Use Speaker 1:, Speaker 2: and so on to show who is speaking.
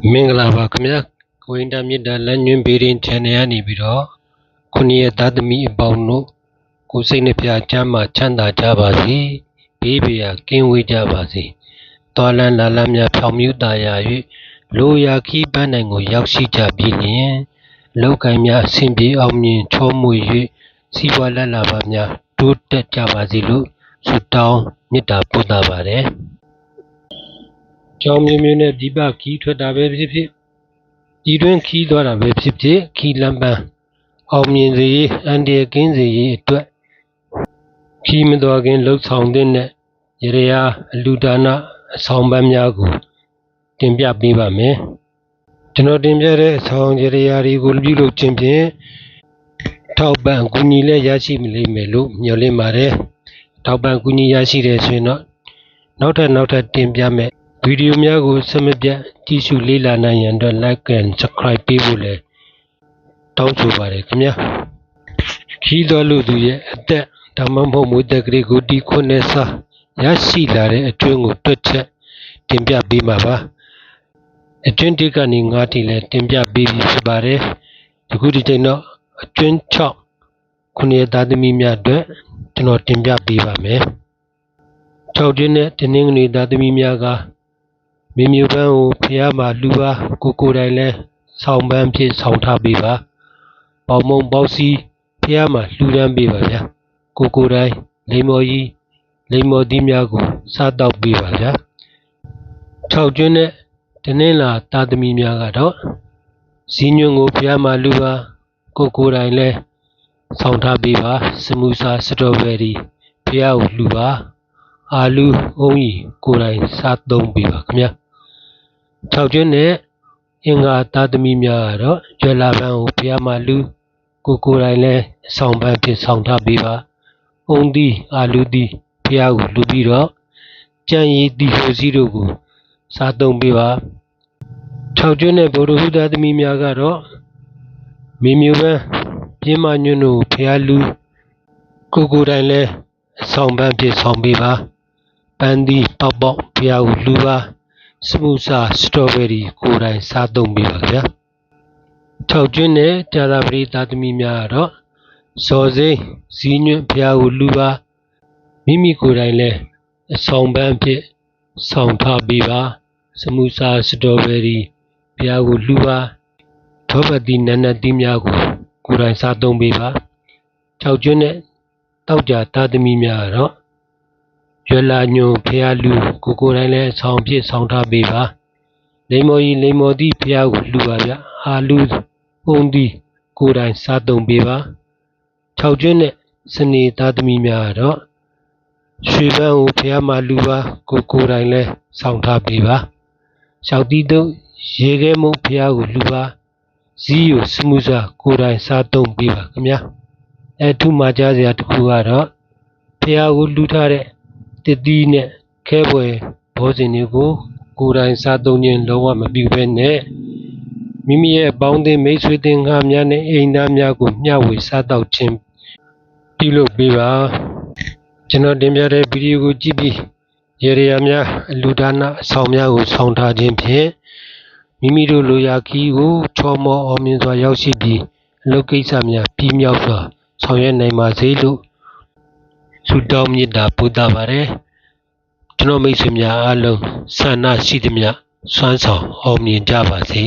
Speaker 1: မင်္ဂလာပါခင်ဗျာကိုရင်တာမြစ်တာလက်ညွှန်းဘေးရင် channel ကနေပြီးတော့ခုနှစ်ရဲ့သားသမီးအပေါင်းတို့ကိုစိတ်နှပြချမ်းသာချမ်းသာကြပါစေဘေးဘေးကင်းဝေးကြပါစေတော်လန်းလာလန်းများဖြောင်မြူတာယာ၍လိုရာခီးပန်းနိုင်ကိုရောက်ရှိကြပြီလျင်လောက်ကိုင်းများအဆင်ပြေအောင်မြင်ချောမွေ၍စီးပွားလက်လာပါများတိုးတက်ကြပါစေလို့ဆုတောင်းမေတ္တာပို့သပါတယ်ကျောင်းမျိုးမျိုးနဲ့ဒီပခီးထွက်တာပဲဖြစ်ဖြစ်ဒီတွင်ခီးသွားတာပဲဖြစ်ဖြစ်ခီးလမ်းပန်းအောင်မြင်စေရေးအန္တရာယ်ကင်းစေရေးအတွက်ခီးမသွားခင်လှုပ်ဆောင်တဲ့ရရာအလူဒါနအဆောင်ပန်းများကိုတင်ပြပေးပါမယ်ကျွန်တော်တင်ပြတဲ့အဆောင်ရရာတွေကိုပြုလုပ်ခြင်းဖြင့်ထောက်ပံ့ကူညီလည်းရရှိမလိမ့်မယ်လို့မျှော်လင့်ပါတယ်ထောက်ပံ့ကူညီရရှိတဲ့ဆိုရင်တော့နောက်ထပ်တင်ပြမယ်ဗီဒီယိုများကိုဆက်မပြတ်ကြည့်ရှုလေ့လာနိုင်ရန်အတွက် like and subscribe ပေးဖို့လည်းတောင်းဆိုပါတယ်ခင်ဗျာခီးသွားလို့သူရဲ့အသက်ဒါမှမဟုတ်မွေးသက်ကလေးကိုဒီခွနဲ့စားရရှိလာတဲ့အကျွန်းကိုတွက်ချက်တင်ပြပေးမှာပါအကျွန်း1ကနေ9ထိလည်းတင်ပြပေးပြီးဖြစ်ပါတယ်ဒီခုဒီချိန်တော့အကျွန်း6ခုနှစ်သားသမီးများအတွက်ကျွန်တော်တင်ပြပေးပါမယ်6ကျွန်းနဲ့တင်းငွေသားသမီးများကမင်းမျိုးပန်းကိုဖျားမှာလူပါကိုယ်တိုင်လဲဆောင်ပန်းဖြစ်ဆောင်ထားပေးပါပေါမုံပေါစီဖျားမှာလူတန်းပေးပါဗျာကိုယ်တိုင်လိမ္မော်ကြီးလိမ္မော်သီးများကိုစားတောက်ပေးပါဗျာ6ကျွန်းနဲ့တင်းလာသားသမီးများကတော့ဇီးညွန့်ကိုဖျားမှာလူပါကိုယ်တိုင်လဲဆောင်ထားပေးပါစမူစာစတော်ဘယ်ရီဖျားကိုလူပါအာလူအုံးကြီးကိုယ်တိုင်စားသုံးပေးပါခင်ဗျာ6ကျွန်းနဲ့အင်္ဂါသားသမီးများကတော့ကျွဲလာပန်းကိုဖျားမှာလူကိုယ်တိုင်လဲဆောင်ပန်းဖြစ်ဆောင်ထားပေးပါအုံးသီးအာလူသီးဖျားကိုလူပြီးတော့ကြံရည်သီးဟိုစီတို့ကိုစားသုံးပေးပါ6ကျွန်းနဲ့ဗုဒ္ဓဟူသားသမီးများကတော့မင်းမျိုးပန်းပြင်းမညွန့်တို့ဖျားလူကိုယ်တိုင်လဲဆောင်ပန်းဖြစ်ဆောင်ပေးပါပန်းသီးပေါက်ဖျားကိုလူပါစမူစာစတော်ဘယ်ရီကိုယ်တိုင်စားသုံးပေးပါဗျာ6ကျွန်းနဲ့ကြာသာပရိသားသမီးများကတော့ဇော်စိမ်းဇီးညွန့်ဖျားကိုလူပါမိမိကိုယ်တိုင်လဲအဆောင်ပန်းဖြစ်ဆောင်ထားပေးပါစမူစာစတော်ဘယ်ရီဖျားကိုလူပါထောပတ်သီးနန်းနတ်သီးများကိုယ်တိုင်စားသုံးပေးပါ6ကျွန်းနဲ့တောက်ကြသားသမီးများကတော့ရွယ်လာညွန့်ဖျားလူကိုယ်တိုင်လဲဆောင်ဖြစ်ဆောင်ထားပေးပါလိမ္မော်ကြီးလိမ္မော်သီးဖျားကိုလူပါဗျအာလူပုံသီးကိုယ်တိုင်စားသုံးပေးပါ6ကျွန်းနဲ့စနေသားသမီးများကတော့ရွှေပန်းကိုဖျားမှာလူပါကိုယ်တိုင်လဲဆောင်ထားပေးပါရှောက်တီးတို့ရေခဲမုံဖျားကိုလူပါဇီးကိုစမူစာကိုယ်တိုင်စားသုံးပေးပါခင်ဗျာထူးမှာကြားစရာတစ်ခုကတော့ဖျားကိုလူထားတဲ့တစ်သီးနဲ့ခဲပွဲဘောဇင်တွေကိုကိုယ်တိုင်စားသုံးခြင်းလုံးဝမပြုဘဲနဲ့မိမိရဲ့ပေါင်းသင်းမိတ်ဆွေသင်္ကားများနဲ့အိမ်သားများကိုမျှဝေစားတောက်ခြင်းပြုလုပ်ပေးပါကျွန်တော်တင်ပြတဲ့ဗီဒီယိုကိုကြည့်ပြီးရေရာများအလူဒါနအဆောင်များကိုဆောင်ထားခြင်းဖြင့်မိမိတို့လိုရာခီးကိုချောမောအောင်မြင်စွာရောက်ရှိပြီးအလုပ်ကိစ္စများပြီးမြောက်စွာဆောင်ရွက်နိုင်ပါစေလို့ဆုတောင်းမေတ္တာပို့သပါတယ်ကျွန်တော်မိတ်ဆွေများအားလုံးဆန္ဒရှိသမျှစွမ်းဆောင်အောင်မြင်ကြပါစေ